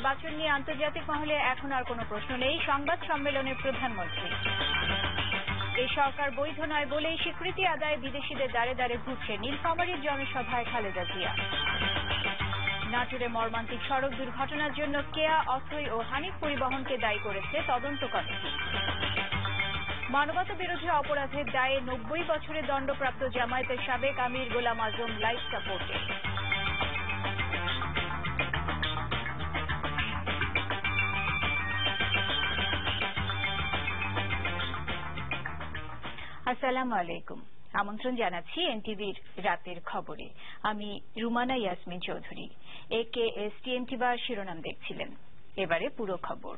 নির্বাচন নিয়ে আন্তর্জাতিক মহলে এখন আর কোনো প্রশ্ন নেই, সংবাদ সম্মেলনে প্রধানমন্ত্রী। এই সরকার বৈধ নয় বলেই স্বীকৃতি আদায়ে বিদেশিদের দ্বারে দ্বারে ঘুরছে নীলফামারীর জনসভায় খালেদা জিয়া। নাটোরে মর্মান্তিক সড়ক দুর্ঘটনার জন্য কেয়া, অথৈ ও হানিফ পরিবহনকে দায়ী করেছে তদন্ত কমিটি। মানবতা বিরোধী অপরাধের দায়ে 90 বছরের দণ্ডপ্রাপ্ত জামায়াতের সাবেক আমির গোলাম আজম লাইফ সাপোর্টে। আসসালামু আলাইকুম, আমন্ত্রণ জানাচ্ছি এনটিভির রাতের খবরে। আমি রুমানা ইয়াসমিন চৌধুরী। AKSTMT বা শিরোনাম দেখছিলেন, এবারে পুরো খবর।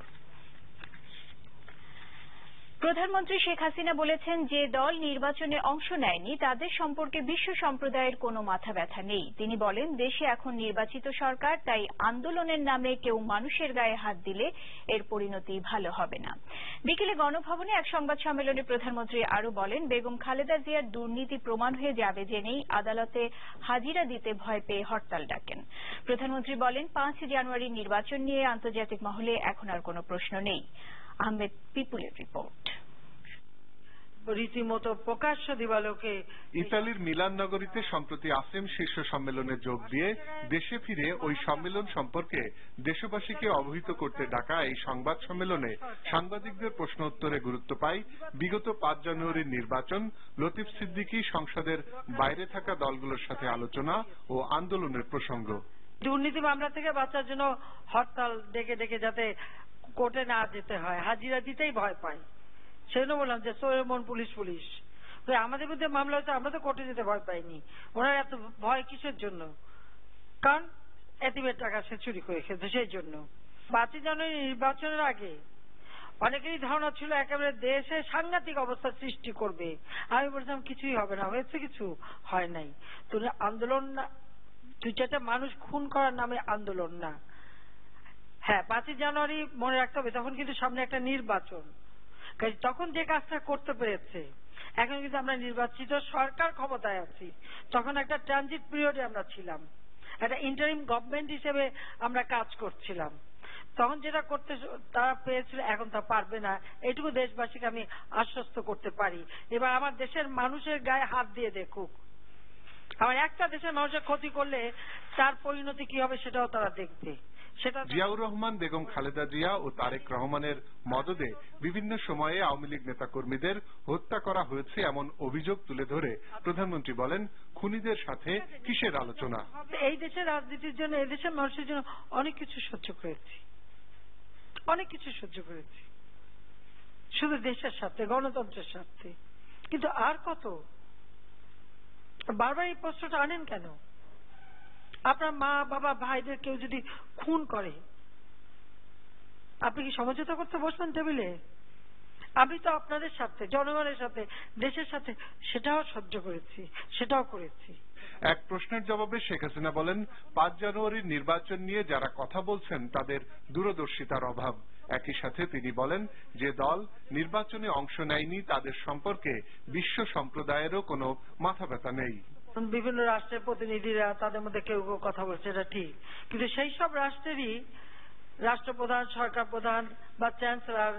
প্রধানমন্ত্রী শেখ হাসিনা বলেছেন, যে দল নির্বাচনে অংশ নেয়নি তাদের সম্পর্কে বিশ্ব সম্প্রদায়ের কোনো মাথা ব্যথা নেই। তিনি বলেন, দেশে এখন নির্বাচিত সরকার, তাই আন্দোলনের নামে কেউ মানুষের গায়ে হাত দিলে এর পরিণতি ভালো হবে না। বিকেলে গণভবনে এক সংবাদ সম্মেলনে প্রধানমন্ত্রী আরও বলেন, বেগম খালেদা জিয়ার দুর্নীতি প্রমাণ হয়ে যাবে জেনেই আদালতে হাজিরা দিতে ভয় পেয়ে হরতাল ডাকেন। প্রধানমন্ত্রী বলেন, 5 জানুয়ারি নির্বাচন নিয়ে আন্তর্জাতিক মহলে এখন আর কোনো প্রশ্ন নেই। আহমেদ পিপুলের রিপোর্ট। রীতিমতো প্রকাশ্য দিবালোকে ইতালির মিলান নগরীতে সম্প্রতি আসেম শীর্ষ সম্মেলনে যোগ দিয়ে দেশে ফিরে ওই সম্মেলন সম্পর্কে দেশবাসীকে অবহিত করতে ডাকা এই সংবাদ সম্মেলনে সাংবাদিকদের প্রশ্ন উত্তরে গুরুত্ব পায় বিগত 5 জানুয়ারির নির্বাচন, লতিফ সিদ্দিকী সংসদের বাইরে থাকা দলগুলোর সাথে আলোচনা ও আন্দোলনের প্রসঙ্গ। দুর্নীতি মামলা থেকে বাঁচার জন্য হরতাল ডেকে ডেকে যাতে কোর্টে না যেতে হয়, হাজিরা দিতেই ভয় পায়। সেজন্য বললাম যে সোয়েমন পুলিশ আমাদের বিরুদ্ধে মামলা হচ্ছে, আমরা তো কোর্টে যেতে ভয় পাইনি। ওনার এত ভয় কিসের জন্য? কারণ এতিমের টাকা সে চুরি করে খেতে, সেই জন্য। 5 জানুয়ারি নির্বাচনের আগে অনেকেরই ধারণা ছিল একেবারে দেশে সাংঘাতিক অবস্থা সৃষ্টি করবে। আমি বলছিলাম কিছুই হবে না, হয়েছে কিছু হয় নাই। তো আন্দোলন না, 2-4টা মানুষ খুন করার নামে আন্দোলন না। হ্যাঁ, 5 জানুয়ারি মনে রাখতে হবে, তখন কিন্তু সামনে একটা নির্বাচন। তখন যে কাজটা করতে পেরেছে, এখন কিন্তু আমরা নির্বাচিত সরকার ক্ষমতায় আছি, তখন একটা ট্রানজিট পিরিয়ডে আমরা ছিলাম, একটা ইন্টারিম গভর্নমেন্ট হিসেবে আমরা কাজ করছিলাম। তখন যেটা করতে তারা পেরেছিল, এখন তা পারবে না, এইটুকু দেশবাসীকে আমি আশ্বস্ত করতে পারি। এবার আমার দেশের মানুষের গায়ে হাত দিয়ে দেখুক, আমার একটা দেশের মানুষের ক্ষতি করলে তার পরিণতি কি হবে সেটাও তারা দেখবে। জিয়াউর রহমান, বেগম খালেদা জিয়া ও তারেক রহমানের মদদে বিভিন্ন সময়ে আওয়ামী লীগ নেতাকর্মীদের হত্যা করা হয়েছে এমন অভিযোগ তুলে ধরে প্রধানমন্ত্রী বলেন, খুনিদের সাথে কিসের আলোচনা? এই দেশের রাজনীতির জন্য, এই দেশের মানুষের জন্য অনেক কিছু সহ্য করেছি, অনেক কিছু সহ্য করেছি, শুধু দেশের সাথে, গণতন্ত্রের সাথে। কিন্তু আর কত? বারবার এই প্রশ্নটা আনেন কেন? আপনার মা বাবা ভাইদের কেউ যদি খুন করে, আপনি কি সমঝোতা করতে বসবেন টেবিলে? আমি তো আপনাদের সাথে, জনগণের সাথে, দেশের সাথে সেটাও সহ্য করেছি, সেটাও করেছি। এক প্রশ্নের জবাবে শেখ হাসিনা বলেন, 5 জানুয়ারির নির্বাচন নিয়ে যারা কথা বলছেন তাদের দূরদর্শিতার অভাব। একই সাথে তিনি বলেন, যে দল নির্বাচনে অংশ নেয়নি তাদের সম্পর্কে বিশ্ব সম্প্রদায়েরও কোনো মাথা ব্যথা নেই। বিভিন্ন রাষ্ট্রের প্রতিনিধিরা তাদের মধ্যে কেউ কেউ কথা বলছে, এটা ঠিক, কিন্তু সেই সব রাষ্ট্রেরই রাষ্ট্রপ্রধান, সরকার প্রধান বা চ্যান্সেলর,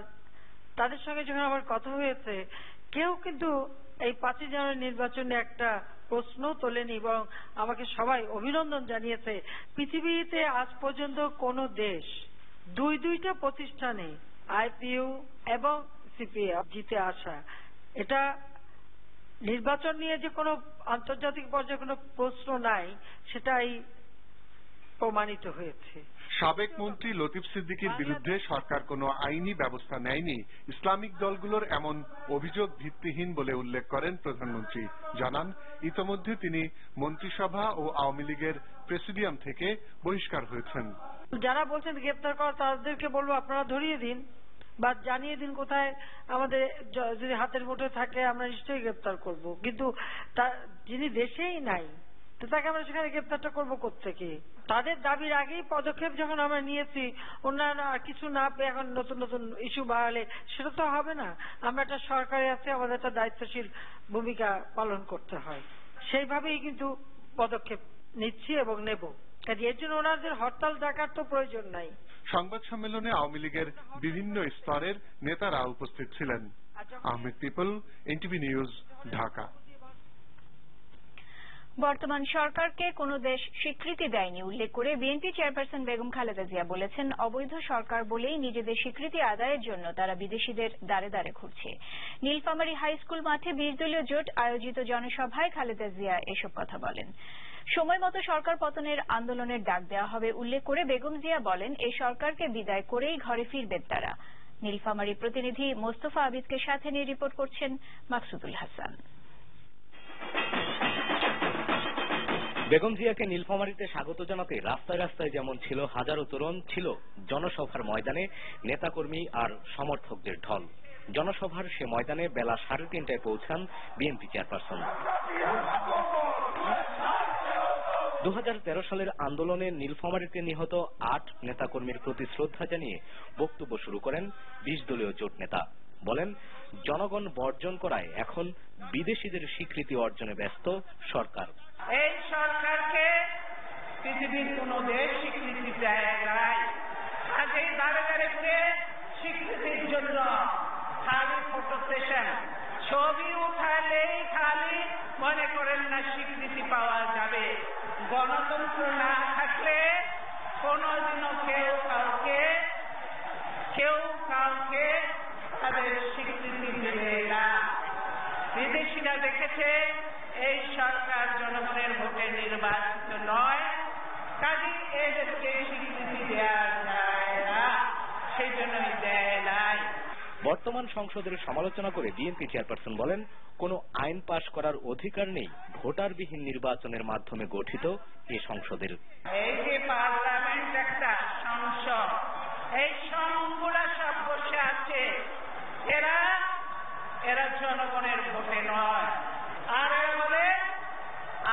তাদের সঙ্গে যখন আমার কথা হয়েছে, কেউ কিন্তু এই 5 জানুয়ারি নির্বাচনে একটা প্রশ্ন তোলেনি, বরং আমাকে সবাই অভিনন্দন জানিয়েছে। পৃথিবীতে আজ পর্যন্ত কোন দেশ 2টা প্রতিষ্ঠানে IPU এবং CPF জিতে আসা, এটা নির্বাচন নিয়ে যে কোনো আন্তর্জাতিক পর্যায়ে কোনো প্রশ্ন নাই, সেটাই প্রমাণিত হয়েছে। সাবেক মন্ত্রী লতিফ সিদ্দিকীর বিরুদ্ধে সরকার কোনো আইনি ব্যবস্থা নেয়নি, ইসলামিক দলগুলোর এমন অভিযোগ ভিত্তিহীন বলে উল্লেখ করেন প্রধানমন্ত্রী। জানান, ইতোমধ্যে তিনি মন্ত্রিসভা ও আওয়ামী লীগের প্রেসিডিয়াম থেকে বহিষ্কার হয়েছেন। যারা বলছেন গ্রেপ্তার করা, তাদেরকে বলবো আপনারা ধরিয়ে দিন বা জানিয়ে দিন কোথায় আমাদের, যদি হাতের মুঠোয় থাকে আমরা নিশ্চয়ই গ্রেপ্তার করব। কিন্তু যিনি দেশেই নাই, তো তাকে আমরা সেখানে গ্রেপ্তারটা করবো কোত্থেকে? তাদের দাবির আগেই পদক্ষেপ যখন আমরা নিয়েছি, অন্যান্য আর কিছু না পেয়ে এখন নতুন নতুন ইস্যু বাড়ালে সেটা তো হবে না। আমরা একটা সরকারে আছে, আমাদের একটা দায়িত্বশীল ভূমিকা পালন করতে হয়, সেইভাবেই কিন্তু পদক্ষেপ নিচ্ছি এবং নেব। এর জন্য ওনাদের হরতাল ডাকার তো প্রয়োজন নাই। সংবাদ সম্মেলনে আওয়ামী লীগের বিভিন্ন স্তরের নেতারা উপস্থিত ছিলেন। Ahmed people, NTV news, Dhaka. বর্তমান সরকারকে কোনো দেশ স্বীকৃতি দেয়নি উল্লেখ করে বিএনপি চেয়ারপারসন বেগম খালেদা জিয়া বলেছেন, অবৈধ সরকার বলেই নিজেদের স্বীকৃতি আদায়ের জন্য তারা বিদেশিদের দ্বারে দ্বারে ঘুরছে। নীলফামারী হাই স্কুল মাঠে 20 দলীয় জোট আয়োজিত জনসভায় খালেদা জিয়া এসব কথা বলেন। সময় মতো সরকার পতনের আন্দোলনের ডাক দেওয়া হবে উল্লেখ করে বেগম জিয়া বলেন, এই সরকারকে বিদায় করেই ঘরে ফিরবেন তারা। নীলফামারী প্রতিনিধি মোস্তফা আবিদকে সাথে নিয়ে রিপোর্ট করছেন মাকসুদুল হাসান। বেগম জিয়াকে নীলফামারীতে স্বাগত জানাতে রাস্তায় রাস্তায় যেমন ছিল হাজারো তরুণ, ছিল জনসভার ময়দানে নেতাকর্মী আর সমর্থকদের ঢল। জনসভার সে ময়দানে বেলা 3:30টায় পৌঁছান বিএনপি চেয়ারপারসন। 2013 সালের আন্দোলনে নীলফামারীতে নিহত 8 নেতাকর্মীর প্রতি শ্রদ্ধা জানিয়ে বক্তব্য শুরু করেন 20 দলীয় জোট নেতা। বলেন, জনগণ বর্জন করায় এখন বিদেশিদের স্বীকৃতি অর্জনে ব্যস্ত সরকার। এই সরকারকে পৃথিবীর কোন দেশ স্বীকৃতি দেয় নাই। আজ এই দাঁড়ে দাঁড়ে ঘুরে স্বীকৃতির জন্য খালি ফটো সেশন, ছবি উঠালেই খালি মনে করেন না স্বীকৃতি পাওয়া যাবে। গণতন্ত্র না থাকলে কোনদিনও কেউ কাউকে তাদের স্বীকৃতি দেবে না। বিদেশিরা দেখেছে এই সরকার জনগণের ভোটে নির্বাচিত নয়, কাজেই এদেরকে স্বীকৃতি দেওয়া যায় না, সেই জন্যই দেয় নাই। বর্তমান সংসদের সমালোচনা করে বিএনপি চেয়ারপারসন বলেন, কোনো আইন পাশ করার অধিকার নেই ভোটারবিহীন নির্বাচনের মাধ্যমে গঠিত এ সংসদের। এই যে পার্লামেন্ট একটা সংসদ, এই সংগুলা সব বসে আছে, এরা জনগণের ভোটে নয়। আর বলে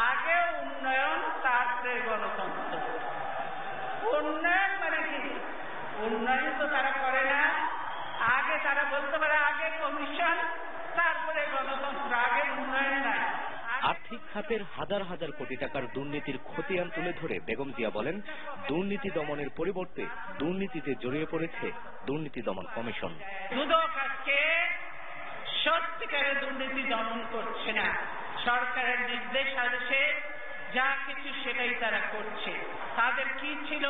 আগে উন্নয়ন, তারপরে গণতন্ত্র। উন্নয়ন মানে কি? উন্নয়ন তো তারা করে না। আগে তারা বলতে পারে আগে কমিশন, তারপরে গণতন্ত্র, আগে উন্নয়ন নাই। আর্থিক খাতের হাজার হাজার কোটি টাকার দুর্নীতির খতিয়ান তুলে ধরে বেগম জিয়া বলেন, দুর্নীতি দমনের পরিবর্তে দুর্নীতিতে জড়িয়ে পড়েছে দুর্নীতি দমন কমিশন। দুদক আজকে সত্যিকারের দুর্নীতি দমন করছে না। সরকারের নির্দেশ আদেশে যা কিছু সেটাই তারা করছে। তাদের কি ছিল,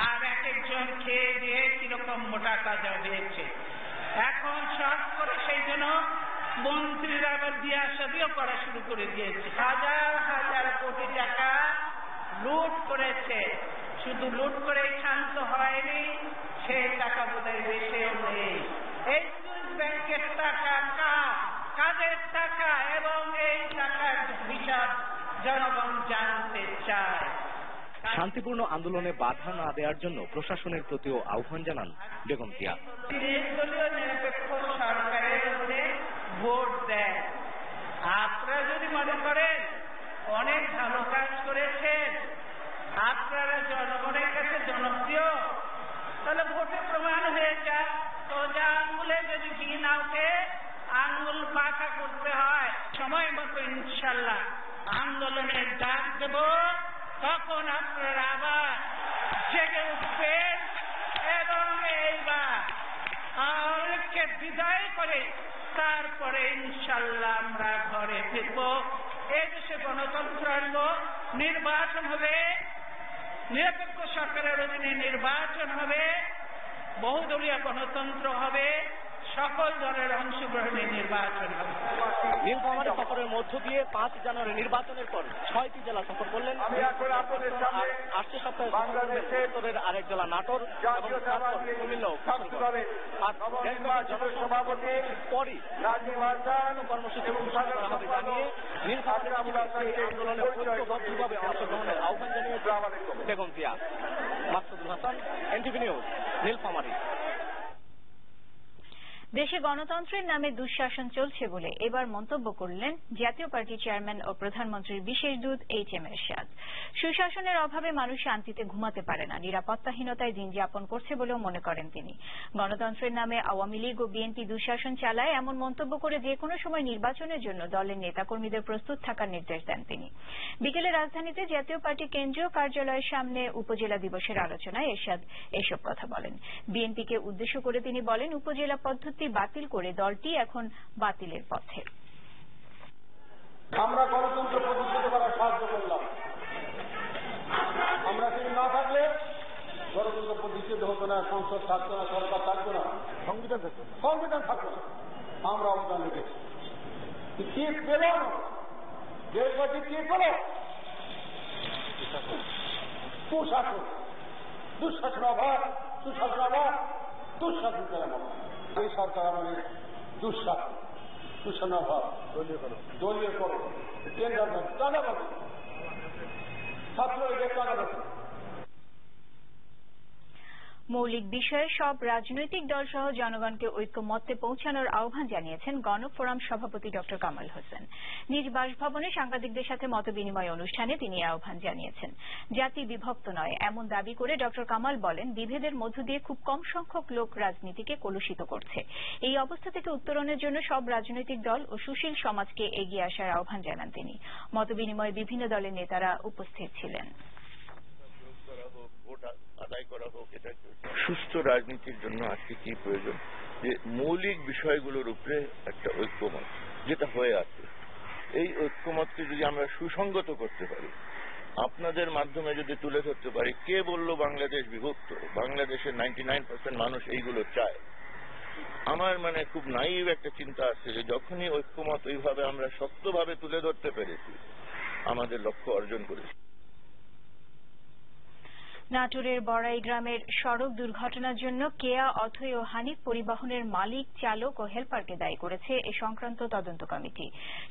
আর এক একজন খেয়ে দিয়ে কিরকম মোটা কাজা হয়েছে। এখন শর্ট করে সেই জন্য মন্ত্রীরা আবার দিয়া সাদিও করা শুরু করে দিয়েছে। হাজার হাজার কোটি টাকা লুট করেছে। শুধু লুট করে ক্ষান্ত হয়নি, সেই টাকা বোধহয় দেশেও নেই। এই সুইস ব্যাংকের টাকা কাদের টাকা এবং এই টাকার হিসাব জনগণ জানতে চায়। শান্তিপূর্ণ আন্দোলনে বাধা না দেওয়ার জন্য প্রশাসনের প্রতিও আহ্বান জানান বেগম জিয়া। নির্দলীয় নিরপেক্ষ সরকারের মধ্যে ভোট দেয়। আপনারা যদি মনে করেন অনেক ভালো কাজ করেছেন, আপনারা জনগণের কাছে জনপ্রিয়, তাহলে ভোটে প্রমাণ হয়ে যায়। সোজা আঙ্গুলে যদি ঘি না ওঠে, আঙ্গুল বাঁকা করতে হয়। সময় মতো ইনশাল্লাহ আন্দোলনের ডাক দেব, তখন আপনারা আবার জেগে উঠবেন এবং এইবার আওয়ামীকে বিদায় করে তারপরে ইনশাল্লাহ আমরা ঘরে ফিরব। এদেশে গণতন্ত্র আনবো, নির্বাচন হবে, নিরপেক্ষ সরকারের অধীনে নির্বাচন হবে, বহুদলীয় গণতন্ত্র হবে, সকল দলের অংশগ্রহণে নির্বাচন হবে। নীলফামারী সফরের মধ্য দিয়ে 5 জানুয়ারি নির্বাচনের পর 6টি জেলা সফর করলেন। আসছে সপ্তাহে উত্তরের আরেক জেলা নাটোর এবং কুমিল্লা জনসভাপতি পরই কর্মসূচি ঘোষণা করা হবে জানিয়ে নীলফামারী আন্দোলনে ঐক্যবদ্ধভাবে অংশগ্রহণের আহ্বান জানিয়েছে বেগম জিয়া। Maksudul Hasan, NTV news, Nilphamari. দেশে গণতন্ত্রের নামে দুঃশাসন চলছে বলে এবার মন্তব্য করলেন জাতীয় পার্টির চেয়ারম্যান ও প্রধানমন্ত্রীর বিশেষ দূত এইচ.এম. এরশাদ। সুশাসনের অভাবে মানুষ শান্তিতে ঘুমাতে পারে না, নিরাপত্তাহীনতায় দিন যাপন করছে বলেও মনে করেন তিনি। গণতন্ত্রের নামে আওয়ামী লীগ ও বিএনপি দুঃশাসন চালায় এমন মন্তব্য করে যে কোনো সময় নির্বাচনের জন্য দলের নেতাকর্মীদের প্রস্তুত থাকার নির্দেশ দেন তিনি। বিকেলে রাজধানীতে জাতীয় পার্টি কেন্দ্রীয় কার্যালয়ের সামনে উপজেলা দিবসের আলোচনায় এরশাদ এসব কথা বলেন। বিএনপিকে উদ্দেশ্য করে তিনি বলেন, উপজেলা পদ্ধতি বাতিল করে দলটি এখন বাতিলের পথে। আমরা গণতন্ত্র প্রতিষ্ঠিত করার সাহায্য করলাম। আমরা সেটি না থাকলে গণতন্ত্র প্রতিষ্ঠিত হতো না, সংসদ থাকতো না, সরকার থাকতো না, সংবিধান থাকতো না। আমরা অবদান রেখেছি। কে পেল দেশবাসী, কে পেল কুশাসন, দুঃশাসন অভাব, সুশাসন অভাব, দুঃশাসন কেন? এই সরকার আমাদের দুঃশাসন, সুশাসন অভাব, দলীয় করো, কেন্দ্র টাকা পাবে, ছাত্রলীগের টাকা পাবে। মৌলিক বিষয়ে সব রাজনৈতিক দল সহ জনগণকে ঐক্যমত্যে পৌঁছানোর আহ্বান জানিয়েছেন গণফোরাম সভাপতি ড. কামাল হোসেন। নিজ বাসভবনে সাংবাদিকদের সাথে মতবিনিময় অনুষ্ঠানে তিনি এই আহ্বান জানিয়েছেন। জাতি বিভক্ত নয় এমন দাবি করে ড. কামাল বলেন, বিভেদের মধ্য দিয়ে খুব কম সংখ্যক লোক রাজনীতিকে কলুষিত করছে। এই অবস্থা থেকে উত্তরণের জন্য সব রাজনৈতিক দল ও সুশীল সমাজকে এগিয়ে আসার আহ্বান জানান তিনি। মতবিনিময়ে বিভিন্ন দলের নেতারা উপস্থিত ছিলেন। আদায় করা হোক, এটা সুস্থ রাজনীতির জন্য আজকে কি প্রয়োজন, যে মৌলিক বিষয়গুলোর উপরে একটা ঐক্যমত যেটা হয়ে আছে, এই ঐক্যমতকে যদি আমরা সুসংগত করতে পারি, আপনাদের মাধ্যমে যদি তুলে ধরতে পারি, কে বললো বাংলাদেশ বিভক্ত, বাংলাদেশের 99% মানুষ এইগুলো চায়। আমার খুব নাইভ একটা চিন্তা আছে যে যখনই ঐক্যমত ওইভাবে আমরা শক্তভাবে তুলে ধরতে পেরেছি, আমাদের লক্ষ্য অর্জন করেছি। নাটোরের বড়াই গ্রামের সড়ক দুর্ঘটনার জন্য কেয়া, অথৈ ও হানিফ পরিবহনের মালিক, চালক ও হেলপারকে দায়ী করেছে এ সংক্রান্ত তদন্ত কমিটি।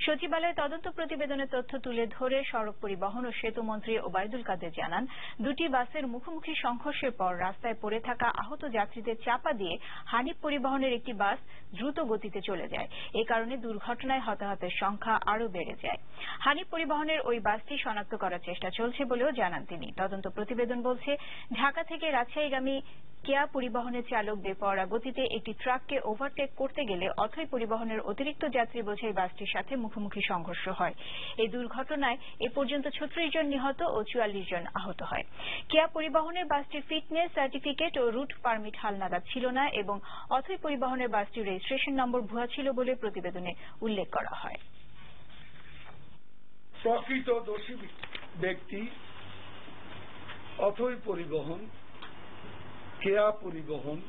সচিবালয়ে তদন্ত প্রতিবেদনের তথ্য তুলে ধরে সড়ক পরিবহন ও সেতু মন্ত্রী ওবায়দুল কাদের জানান, দুটি বাসের মুখোমুখি সংঘর্ষের পর রাস্তায় পড়ে থাকা আহত যাত্রীদের চাপা দিয়ে হানিফ পরিবহনের একটি বাস দ্রুত গতিতে চলে যায়। এ কারণে দুর্ঘটনায় হতাহতের সংখ্যা আরও বেড়ে যায়। হানিফ পরিবহনের ওই বাসটি শনাক্ত করার চেষ্টা চলছে বলেও জানান তিনি। তদন্ত প্রতিবেদন বলছে, ঢাকা থেকে রাজশাহীগামী কেয়া পরিবহনের চালক বেপরোয়া গতিতে একটি ট্রাককে ওভারটেক করতে গেলে অথৈ পরিবহনের অতিরিক্ত যাত্রী বোঝাই বাসটির সাথে মুখোমুখি সংঘর্ষ হয়। এই দুর্ঘটনায় এ পর্যন্ত 36 জন নিহত ও 44 জন আহত হয়। কেয়া পরিবহনের বাসটির ফিটনেস সার্টিফিকেট ও রুট পারমিট হালনাগাদ ছিল না এবং অথৈ পরিবহনের বাসটির রেজিস্ট্রেশন নম্বর ভুয়া ছিল বলে প্রতিবেদনে উল্লেখ করা হয়। প্রকৃত দোষী ব্যক্তি অথৈ পরিবহন, কেয়া পরিবহন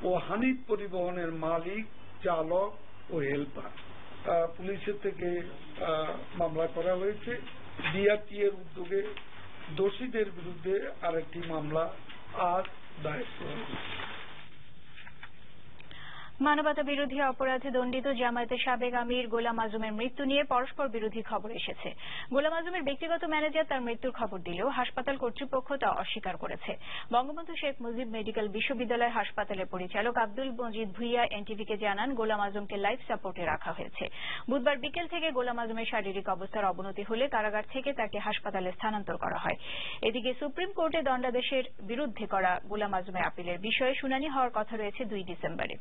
ও হানিফ পরিবহনের মালিক, চালক ও হেলপার। পুলিশের থেকে মামলা করা হয়েছে। ডিআরটি এর উদ্যোগে দোষীদের বিরুদ্ধে আরেকটি মামলা আজ দায়ের করা হয়েছে। মানবতা বিরোধী অপরাধে দণ্ডিত জামায়াতের সাবেক আমির গোলাম আজমের মৃত্যু নিয়ে পরস্পর বিরোধী খবর এসেছে। গোলাম আজমের ব্যক্তিগত ম্যানেজার তার মৃত্যুর খবর দিলেও হাসপাতাল কর্তৃপক্ষ তা অস্বীকার করেছে। বঙ্গবন্ধু শেখ মুজিব মেডিকেল বিশ্ববিদ্যালয় হাসপাতালের পরিচালক আব্দুল মজিদ ভুইয়া এনটিভিকে জানান, গোলাম আজমকে লাইফ সাপোর্টে রাখা হয়েছে। বুধবার বিকেল থেকে গোলাম আজমের শারীরিক অবস্থার অবনতি হলে কারাগার থেকে তাকে হাসপাতালে স্থানান্তর করা হয়। এদিকে সুপ্রিম কোর্টে দণ্ডাদেশের বিরুদ্ধে করা গোলাম আজমের আপিলের বিষয়ে শুনানি হওয়ার কথা রয়েছে 2 ডিসেম্বরে।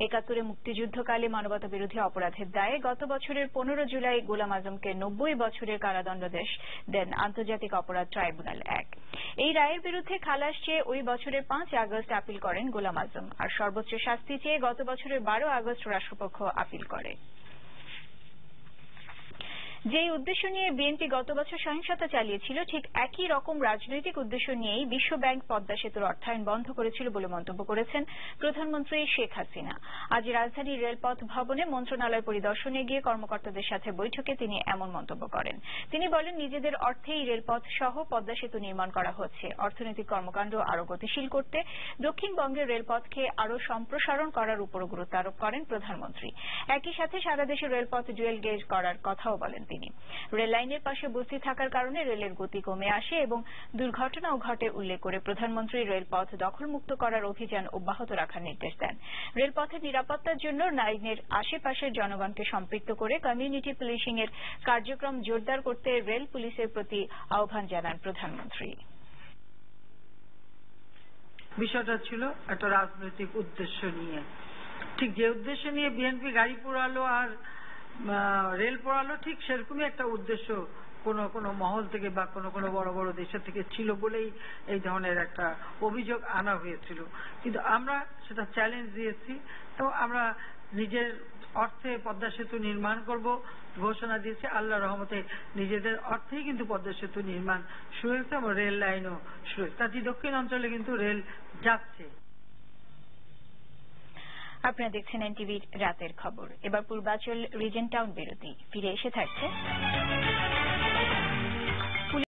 71 মুক্তিযুদ্ধকালে মানবতা বিরোধী অপরাধের দায়ে গত বছরের 15 জুলাই গোলাম আজমকে 90 বছরের কারাদণ্ডাদেশ দেন আন্তর্জাতিক অপরাধ ট্রাইব্যুনাল 1। এই রায়ের বিরুদ্ধে খালাস চেয়ে ওই বছরের 5 আগস্ট আপিল করেন গোলাম আজম, আর সর্বোচ্চ শাস্তি চেয়ে গত বছরের 12 আগস্ট রাষ্ট্রপক্ষ আপিল করে। যেই উদ্দেশ্য নিয়ে বিএনপি গত বছর সহিংসতা চালিয়েছিল, ঠিক একই রকম রাজনৈতিক উদ্দেশ্য নিয়েই বিশ্ব ব্যাংক পদ্মা সেতুর অর্থায়ন বন্ধ করেছিল বলে মন্তব্য করেছেন প্রধানমন্ত্রী শেখ হাসিনা। আজ রাজধানীর রেলপথ ভবনে মন্ত্রণালয় পরিদর্শনে গিয়ে কর্মকর্তাদের সাথে বৈঠকে তিনি এমন মন্তব্য করেন। তিনি বলেন, নিজেদের অর্থেই রেলপথ সহ পদ্মা সেতু নির্মাণ করা হচ্ছে। অর্থনৈতিক কর্মকাণ্ড আরও গতিশীল করতে দক্ষিণবঙ্গের রেলপথকে আরও সম্প্রসারণ করার উপরও গুরুত্ব আরোপ করেন প্রধানমন্ত্রী। একই সাথে সারা দেশে রেলপথ ডুয়েল গেজ করার কথাও বলেন। তিনি। রেল লাইনের পাশে বস্তি থাকার কারণে রেলের গতি কমে আসে এবং দুর্ঘটনাও ঘটে উল্লেখ করে প্রধানমন্ত্রী রেলপথ দখলমুক্ত করার অভিযান অব্যাহত রাখার নির্দেশ দেন। রেলপথের নিরাপত্তার জন্য লাইনের আশেপাশের জনগণকে সম্পৃক্ত করে কমিউনিটি পুলিশিং এর কার্যক্রম জোরদার করতে রেল পুলিশের প্রতি আহ্বান জানান প্রধানমন্ত্রী। বিষয়টা ছিল একটা রাজনৈতিক উদ্দেশ্য নিয়ে, ঠিক যে উদ্দেশ্য নিয়ে বিএনপি গাড়ি পোড়ালো আর রেল পোড়ালো, ঠিক সেরকমই একটা উদ্দেশ্য কোনো মহল থেকে বা কোনো বড় বড় দেশের থেকে ছিল বলেই এই ধরনের একটা অভিযোগ আনা হয়েছিল। কিন্তু আমরা সেটা চ্যালেঞ্জ দিয়েছি এবং আমরা নিজের অর্থে পদ্মা সেতু নির্মাণ করব ঘোষণা দিয়েছি। আল্লাহর রহমতে নিজেদের অর্থেই কিন্তু পদ্মা সেতু নির্মাণ শুরু হয়েছে এবং রেল লাইনও শুরু হয়েছে। তাতে দক্ষিণ অঞ্চলে কিন্তু রেল যাচ্ছে। আপনারা দেখছেন এনটিভির রাতের খবর। এবার পূর্বাঞ্চল রিজন টাউন বিরতি, ফিরে এসে থাকছে।